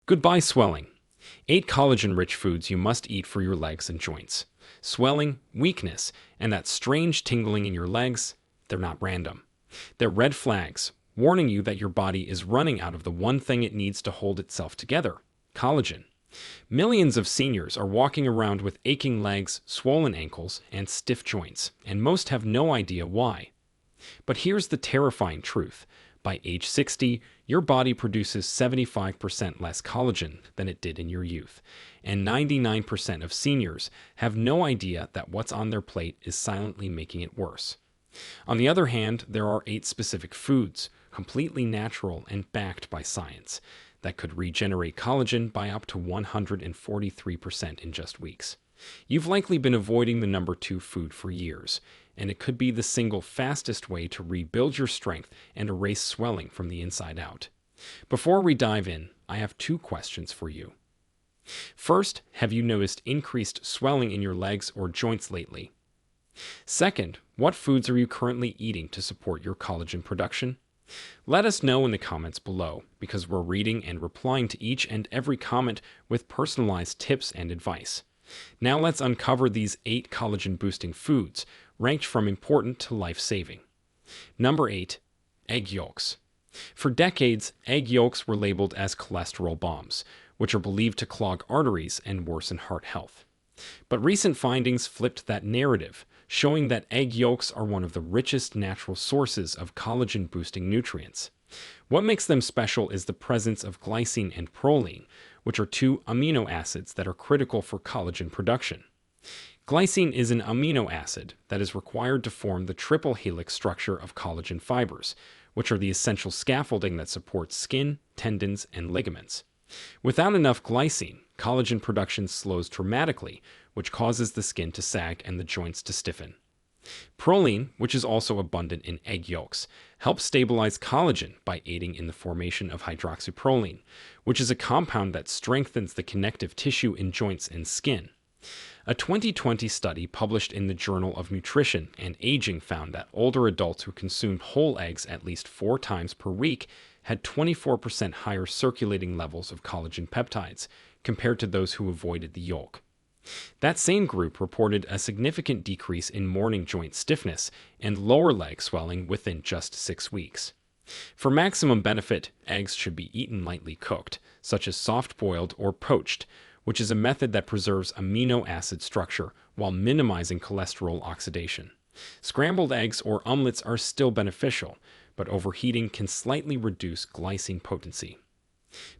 Goodbye swelling. 8 collagen-rich foods you must eat for your legs and joints. Swelling, weakness, and that strange tingling in your legs, they're not random. They're red flags, warning you that your body is running out of the one thing it needs to hold itself together: collagen. Millions of seniors are walking around with aching legs, swollen ankles, and stiff joints, and most have no idea why. But here's the terrifying truth. By age 60, your body produces 75% less collagen than it did in your youth, and 99% of seniors have no idea that what's on their plate is silently making it worse. On the other hand, there are 8 specific foods, completely natural and backed by science, that could regenerate collagen by up to 143% in just weeks. You've likely been avoiding the number 2 food for years, and it could be the single fastest way to rebuild your strength and erase swelling from the inside out. Before we dive in, I have 2 questions for you. First, have you noticed increased swelling in your legs or joints lately? Second, what foods are you currently eating to support your collagen production? Let us know in the comments below, because we're reading and replying to each and every comment with personalized tips and advice. Now let's uncover these 8 collagen-boosting foods, ranked from important to life-saving. Number 8. Egg yolks. For decades, egg yolks were labeled as cholesterol bombs, which are believed to clog arteries and worsen heart health. But recent findings flipped that narrative, showing that egg yolks are one of the richest natural sources of collagen-boosting nutrients. What makes them special is the presence of glycine and proline, which are 2 amino acids that are critical for collagen production. Glycine is an amino acid that is required to form the triple helix structure of collagen fibers, which are the essential scaffolding that supports skin, tendons, and ligaments. Without enough glycine, collagen production slows dramatically, which causes the skin to sag and the joints to stiffen. Proline, which is also abundant in egg yolks, helps stabilize collagen by aiding in the formation of hydroxyproline, which is a compound that strengthens the connective tissue in joints and skin. A 2020 study published in the Journal of Nutrition and Aging found that older adults who consumed whole eggs at least 4 times per week had 24% higher circulating levels of collagen peptides compared to those who avoided the yolk. That same group reported a significant decrease in morning joint stiffness and lower leg swelling within just 6 weeks. For maximum benefit, eggs should be eaten lightly cooked, such as soft-boiled or poached, which is a method that preserves amino acid structure while minimizing cholesterol oxidation. Scrambled eggs or omelets are still beneficial, but overheating can slightly reduce glycine potency.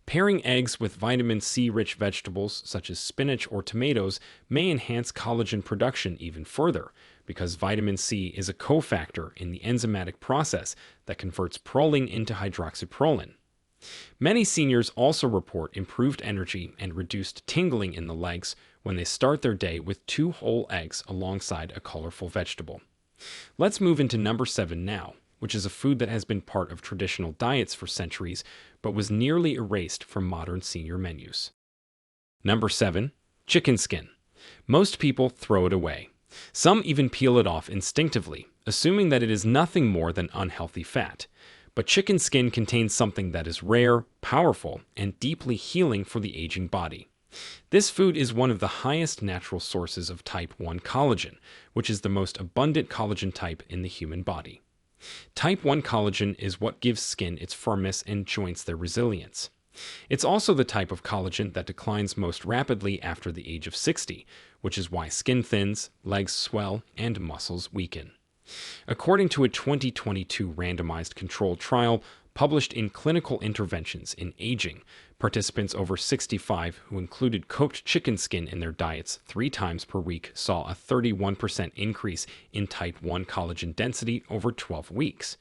Pairing eggs with vitamin C-rich vegetables such as spinach or tomatoes may enhance collagen production even further, because vitamin C is a cofactor in the enzymatic process that converts proline into hydroxyproline. Many seniors also report improved energy and reduced tingling in the legs when they start their day with 2 whole eggs alongside a colorful vegetable. Let's move into number 7 now, which is a food that has been part of traditional diets for centuries, but was nearly erased from modern senior menus. Number 7. Chicken skin. Most people throw it away. Some even peel it off instinctively, assuming that it is nothing more than unhealthy fat. But chicken skin contains something that is rare, powerful, and deeply healing for the aging body. This food is one of the highest natural sources of type 1 collagen, which is the most abundant collagen type in the human body. Type 1 collagen is what gives skin its firmness and joints their resilience. It's also the type of collagen that declines most rapidly after the age of 60, which is why skin thins, legs swell, and muscles weaken. According to a 2022 randomized controlled trial published in Clinical Interventions in Aging, participants over 65 who included cooked chicken skin in their diets 3 times per week saw a 31% increase in type 1 collagen density over 12 weeks.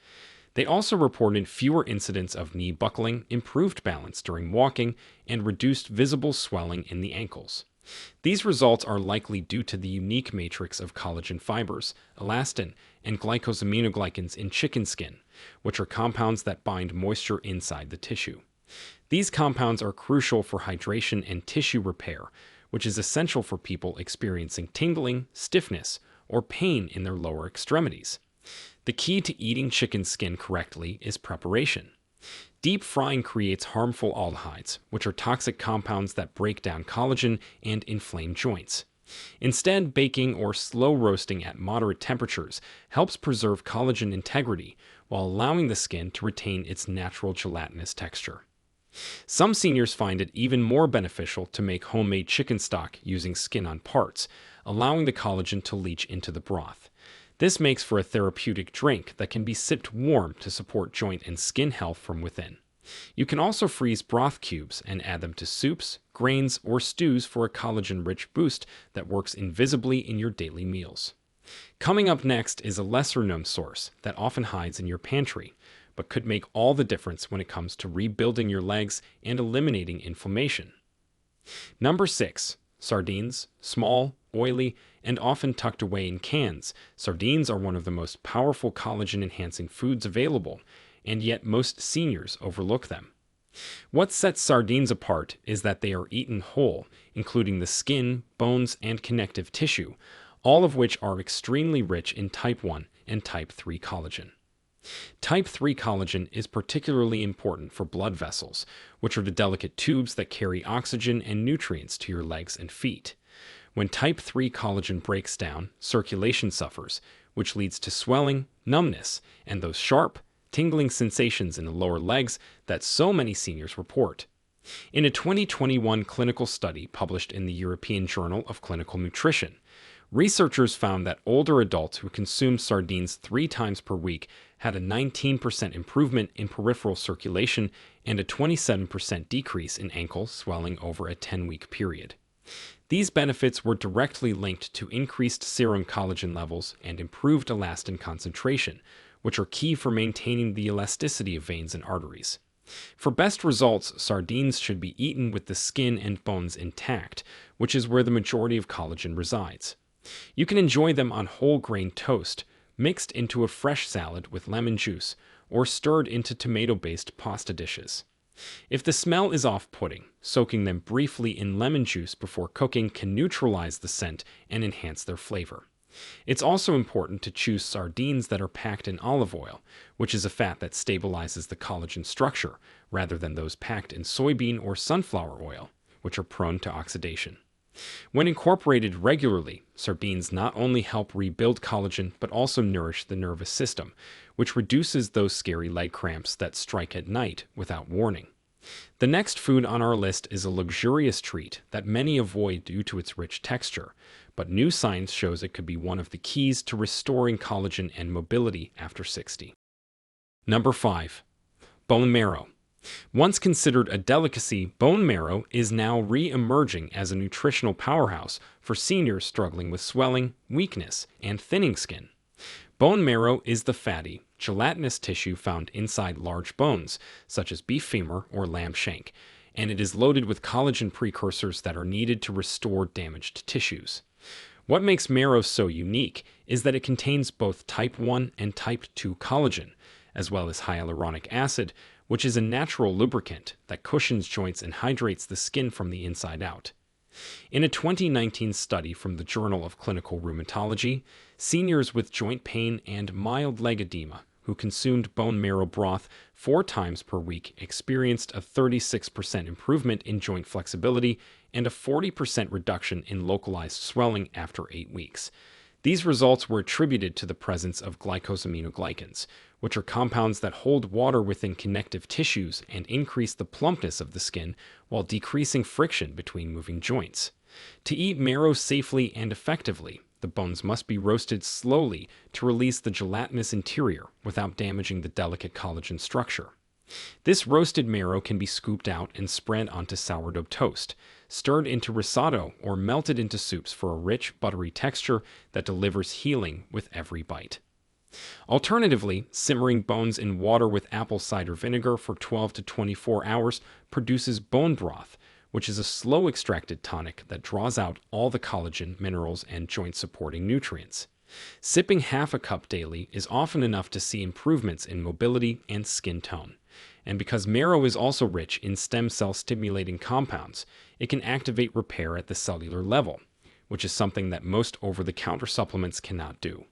They also reported fewer incidents of knee buckling, improved balance during walking, and reduced visible swelling in the ankles. These results are likely due to the unique matrix of collagen fibers, elastin, and glycosaminoglycans in chicken skin, which are compounds that bind moisture inside the tissue. These compounds are crucial for hydration and tissue repair, which is essential for people experiencing tingling, stiffness, or pain in their lower extremities. The key to eating chicken skin correctly is preparation. Deep frying creates harmful aldehydes, which are toxic compounds that break down collagen and inflame joints. Instead, baking or slow roasting at moderate temperatures helps preserve collagen integrity while allowing the skin to retain its natural gelatinous texture. Some seniors find it even more beneficial to make homemade chicken stock using skin on parts, allowing the collagen to leach into the broth. This makes for a therapeutic drink that can be sipped warm to support joint and skin health from within. You can also freeze broth cubes and add them to soups, grains, or stews for a collagen-rich boost that works invisibly in your daily meals. Coming up next is a lesser-known source that often hides in your pantry, but could make all the difference when it comes to rebuilding your legs and eliminating inflammation. Number 6. Sardines. Small, oily, and often tucked away in cans, sardines are one of the most powerful collagen-enhancing foods available, and yet most seniors overlook them. What sets sardines apart is that they are eaten whole, including the skin, bones, and connective tissue, all of which are extremely rich in type 1 and type 3 collagen. Type 3 collagen is particularly important for blood vessels, which are the delicate tubes that carry oxygen and nutrients to your legs and feet. When type 3 collagen breaks down, circulation suffers, which leads to swelling, numbness, and those sharp, tingling sensations in the lower legs that so many seniors report. In a 2021 clinical study published in the European Journal of Clinical Nutrition, researchers found that older adults who consumed sardines 3 times per week had a 19% improvement in peripheral circulation and a 27% decrease in ankle swelling over a 10-week period. These benefits were directly linked to increased serum collagen levels and improved elastin concentration, which are key for maintaining the elasticity of veins and arteries. For best results, sardines should be eaten with the skin and bones intact, which is where the majority of collagen resides. You can enjoy them on whole grain toast, mixed into a fresh salad with lemon juice, or stirred into tomato-based pasta dishes. If the smell is off-putting, soaking them briefly in lemon juice before cooking can neutralize the scent and enhance their flavor. It's also important to choose sardines that are packed in olive oil, which is a fat that stabilizes the collagen structure, rather than those packed in soybean or sunflower oil, which are prone to oxidation. When incorporated regularly, sardines not only help rebuild collagen but also nourish the nervous system, which reduces those scary leg cramps that strike at night without warning. The next food on our list is a luxurious treat that many avoid due to its rich texture, but new science shows it could be one of the keys to restoring collagen and mobility after 60. Number 5. Bone marrow. Once considered a delicacy, bone marrow is now re-emerging as a nutritional powerhouse for seniors struggling with swelling, weakness, and thinning skin. Bone marrow is the fatty, gelatinous tissue found inside large bones, such as beef femur or lamb shank, and it is loaded with collagen precursors that are needed to restore damaged tissues. What makes marrow so unique is that it contains both type 1 and type 2 collagen, as well as hyaluronic acid, which is a natural lubricant that cushions joints and hydrates the skin from the inside out. In a 2019 study from the Journal of Clinical Rheumatology, seniors with joint pain and mild leg edema who consumed bone marrow broth 4 times per week experienced a 36% improvement in joint flexibility and a 40% reduction in localized swelling after 8 weeks. These results were attributed to the presence of glycosaminoglycans, which are compounds that hold water within connective tissues and increase the plumpness of the skin while decreasing friction between moving joints. To eat marrow safely and effectively, the bones must be roasted slowly to release the gelatinous interior without damaging the delicate collagen structure. This roasted marrow can be scooped out and spread onto sourdough toast, stirred into risotto, or melted into soups for a rich, buttery texture that delivers healing with every bite. Alternatively, simmering bones in water with apple cider vinegar for 12 to 24 hours produces bone broth, which is a slow extracted tonic that draws out all the collagen, minerals, and joint-supporting nutrients. Sipping half a cup daily is often enough to see improvements in mobility and skin tone. And because marrow is also rich in stem cell stimulating compounds, it can activate repair at the cellular level, which is something that most over-the-counter supplements cannot do.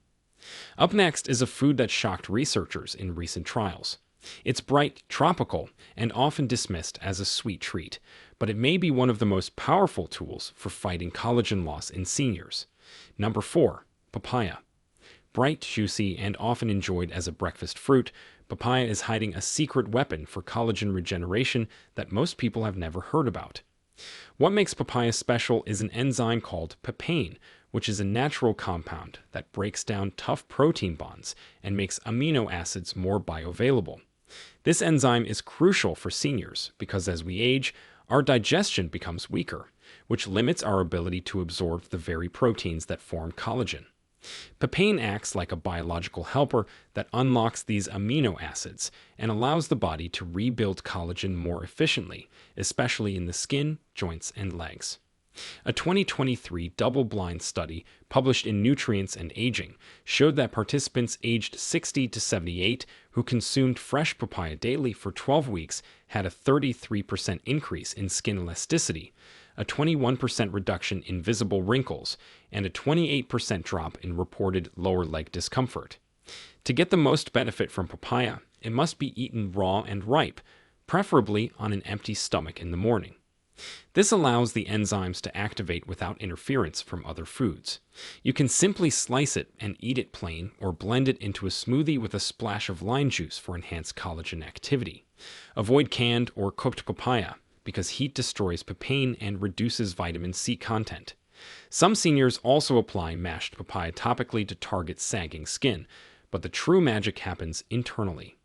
Up next is a food that shocked researchers in recent trials: It's bright, tropical, and often dismissed as a sweet treat, but it may be one of the most powerful tools for fighting collagen loss in seniors. Number 4. Papaya. Bright, juicy, and often enjoyed as a breakfast fruit, papaya is hiding a secret weapon for collagen regeneration that most people have never heard about. What makes papaya special is an enzyme called papain, which is a natural compound that breaks down tough protein bonds and makes amino acids more bioavailable. This enzyme is crucial for seniors because as we age, our digestion becomes weaker, which limits our ability to absorb the very proteins that form collagen. Papain acts like a biological helper that unlocks these amino acids and allows the body to rebuild collagen more efficiently, especially in the skin, joints, and legs. A 2023 double-blind study published in Nutrients and Aging showed that participants aged 60 to 78 who consumed fresh papaya daily for 12 weeks had a 33% increase in skin elasticity, a 21% reduction in visible wrinkles, and a 28% drop in reported lower leg discomfort. To get the most benefit from papaya, it must be eaten raw and ripe, preferably on an empty stomach in the morning. This allows the enzymes to activate without interference from other foods. You can simply slice it and eat it plain or blend it into a smoothie with a splash of lime juice for enhanced collagen activity. Avoid canned or cooked papaya because heat destroys papain and reduces vitamin C content. Some seniors also apply mashed papaya topically to target sagging skin, but the true magic happens internally.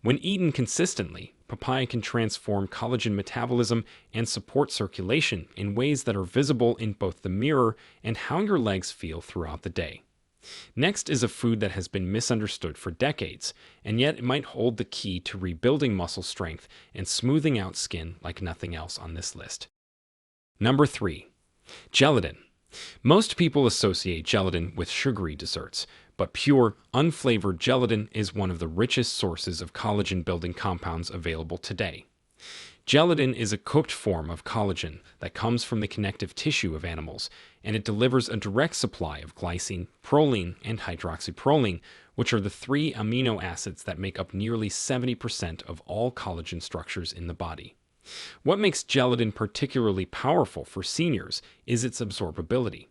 When eaten consistently, papaya can transform collagen metabolism and support circulation in ways that are visible in both the mirror and how your legs feel throughout the day. Next is a food that has been misunderstood for decades, and yet it might hold the key to rebuilding muscle strength and smoothing out skin like nothing else on this list. Number 3. Gelatin. Most people associate gelatin with sugary desserts, but pure, unflavored gelatin is one of the richest sources of collagen-building compounds available today. Gelatin is a cooked form of collagen that comes from the connective tissue of animals, and it delivers a direct supply of glycine, proline, and hydroxyproline, which are the three amino acids that make up nearly 70% of all collagen structures in the body. What makes gelatin particularly powerful for seniors is its absorbability.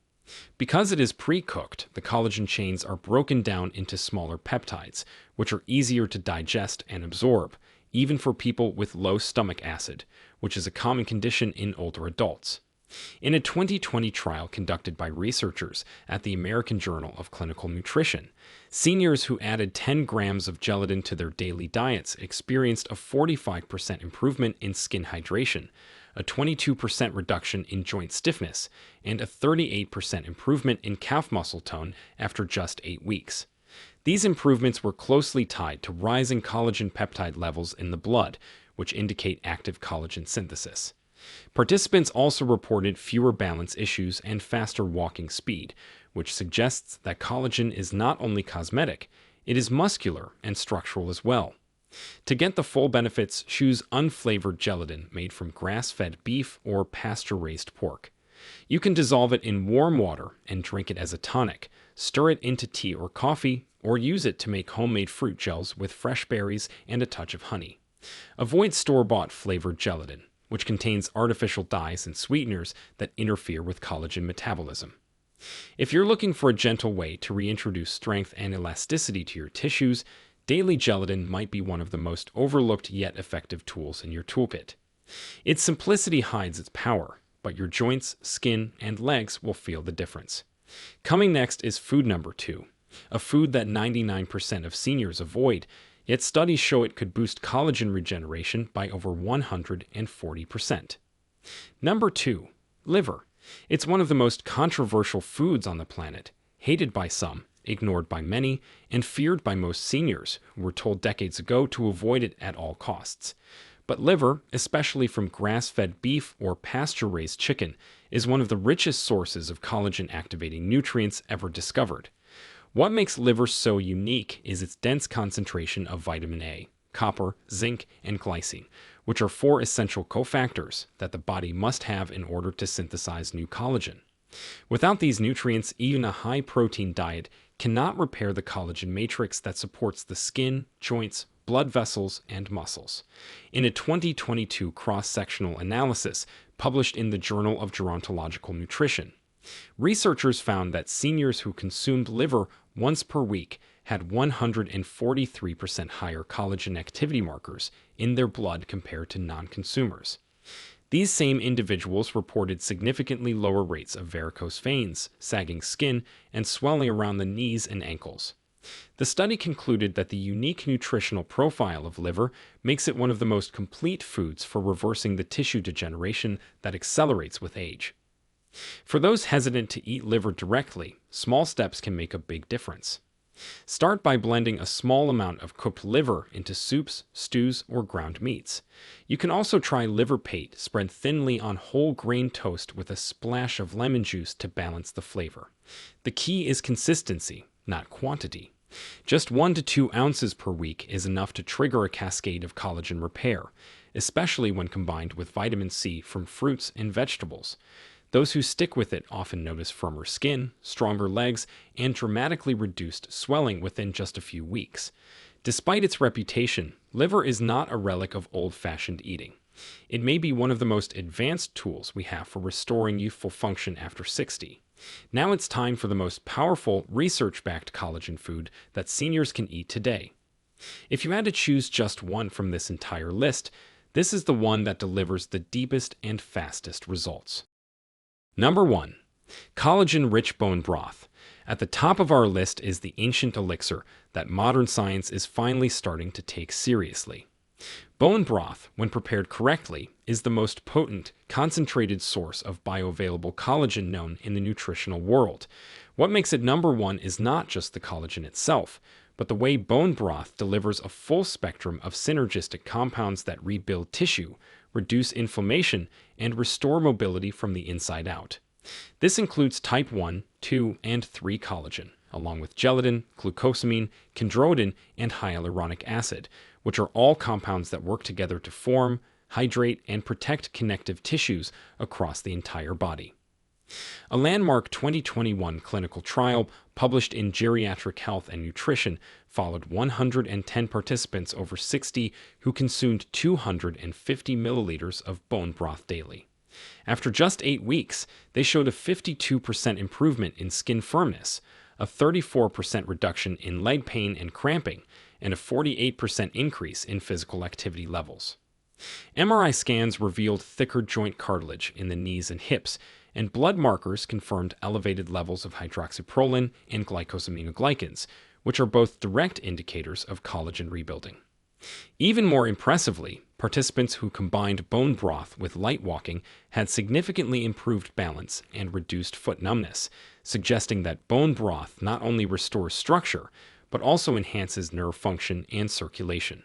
Because it is pre-cooked, the collagen chains are broken down into smaller peptides, which are easier to digest and absorb, even for people with low stomach acid, which is a common condition in older adults. In a 2020 trial conducted by researchers at the American Journal of Clinical Nutrition, seniors who added 10 grams of gelatin to their daily diets experienced a 45% improvement in skin hydration, a 22% reduction in joint stiffness, and a 38% improvement in calf muscle tone after just 8 weeks. These improvements were closely tied to rising collagen peptide levels in the blood, which indicate active collagen synthesis. Participants also reported fewer balance issues and faster walking speed, which suggests that collagen is not only cosmetic, it is muscular and structural as well. To get the full benefits, choose unflavored gelatin made from grass-fed beef or pasture-raised pork. You can dissolve it in warm water and drink it as a tonic, stir it into tea or coffee, or use it to make homemade fruit gels with fresh berries and a touch of honey. Avoid store-bought flavored gelatin, which contains artificial dyes and sweeteners that interfere with collagen metabolism. If you're looking for a gentle way to reintroduce strength and elasticity to your tissues, daily gelatin might be one of the most overlooked yet effective tools in your toolkit. Its simplicity hides its power, but your joints, skin, and legs will feel the difference. Coming next is food number 2, a food that 99% of seniors avoid, yet studies show it could boost collagen regeneration by over 140%. Number 2, liver. It's one of the most controversial foods on the planet, hated by some, ignored by many, and feared by most seniors who were told decades ago to avoid it at all costs. But liver, especially from grass-fed beef or pasture-raised chicken, is one of the richest sources of collagen-activating nutrients ever discovered. What makes liver so unique is its dense concentration of vitamin A, copper, zinc, and glycine, which are 4 essential cofactors that the body must have in order to synthesize new collagen. Without these nutrients, even a high-protein diet cannot repair the collagen matrix that supports the skin, joints, blood vessels, and muscles. In a 2022 cross-sectional analysis published in the Journal of Gerontological Nutrition, researchers found that seniors who consumed liver once per week had 143% higher collagen activity markers in their blood compared to non-consumers. These same individuals reported significantly lower rates of varicose veins, sagging skin, and swelling around the knees and ankles. The study concluded that the unique nutritional profile of liver makes it one of the most complete foods for reversing the tissue degeneration that accelerates with age. For those hesitant to eat liver directly, small steps can make a big difference. Start by blending a small amount of cooked liver into soups, stews, or ground meats. You can also try liver pate spread thinly on whole grain toast with a splash of lemon juice to balance the flavor. The key is consistency, not quantity. Just 1 to 2 ounces per week is enough to trigger a cascade of collagen repair, especially when combined with vitamin C from fruits and vegetables. Those who stick with it often notice firmer skin, stronger legs, and dramatically reduced swelling within just a few weeks. Despite its reputation, liver is not a relic of old-fashioned eating. It may be one of the most advanced tools we have for restoring youthful function after 60. Now it's time for the most powerful, research-backed collagen food that seniors can eat today. If you had to choose just one from this entire list, this is the one that delivers the deepest and fastest results. Number 1. Collagen-rich bone broth. At the top of our list is the ancient elixir that modern science is finally starting to take seriously. Bone broth, when prepared correctly, is the most potent, concentrated source of bioavailable collagen known in the nutritional world. What makes it number 1 is not just the collagen itself, but the way bone broth delivers a full spectrum of synergistic compounds that rebuild tissue, reduce inflammation, and restore mobility from the inside out. This includes type 1, 2, and 3 collagen, along with gelatin, glucosamine, chondroitin, and hyaluronic acid, which are all compounds that work together to form, hydrate, and protect connective tissues across the entire body. A landmark 2021 clinical trial published in Geriatric Health and Nutrition followed 110 participants over 60 who consumed 250 milliliters of bone broth daily. After just 8 weeks, they showed a 52% improvement in skin firmness, a 34% reduction in leg pain and cramping, and a 48% increase in physical activity levels. MRI scans revealed thicker joint cartilage in the knees and hips, and blood markers confirmed elevated levels of hydroxyproline and glycosaminoglycans, which are both direct indicators of collagen rebuilding. Even more impressively, participants who combined bone broth with light walking had significantly improved balance and reduced foot numbness, suggesting that bone broth not only restores structure, but also enhances nerve function and circulation.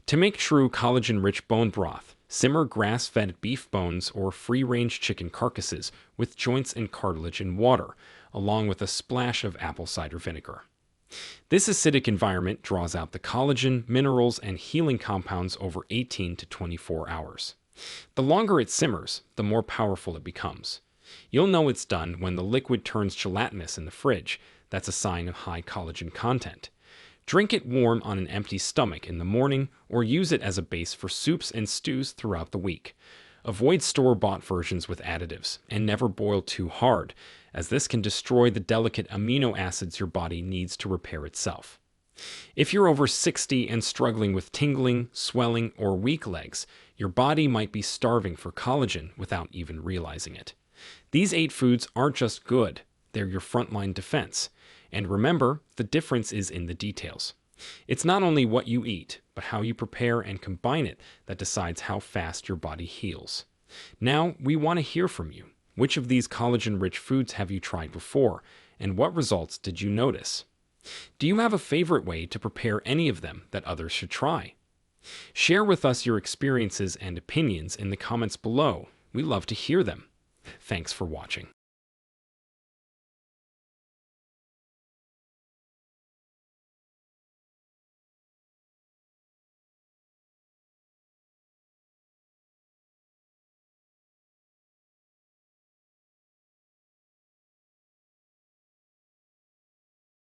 To make true collagen-rich bone broth, simmer grass-fed beef bones or free-range chicken carcasses with joints and cartilage in water, along with a splash of apple cider vinegar. This acidic environment draws out the collagen, minerals, and healing compounds over 18 to 24 hours. The longer it simmers, the more powerful it becomes. You'll know it's done when the liquid turns gelatinous in the fridge. That's a sign of high collagen content. Drink it warm on an empty stomach in the morning, or use it as a base for soups and stews throughout the week. Avoid store-bought versions with additives, and never boil too hard, as this can destroy the delicate amino acids your body needs to repair itself. If you're over 60 and struggling with tingling, swelling, or weak legs, your body might be starving for collagen without even realizing it. These 8 foods aren't just good, they're your frontline defense. And remember, the difference is in the details. It's not only what you eat, but how you prepare and combine it that decides how fast your body heals. Now, we want to hear from you. Which of these collagen-rich foods have you tried before, and what results did you notice? Do you have a favorite way to prepare any of them that others should try? Share with us your experiences and opinions in the comments below. We love to hear them. Thanks for watching.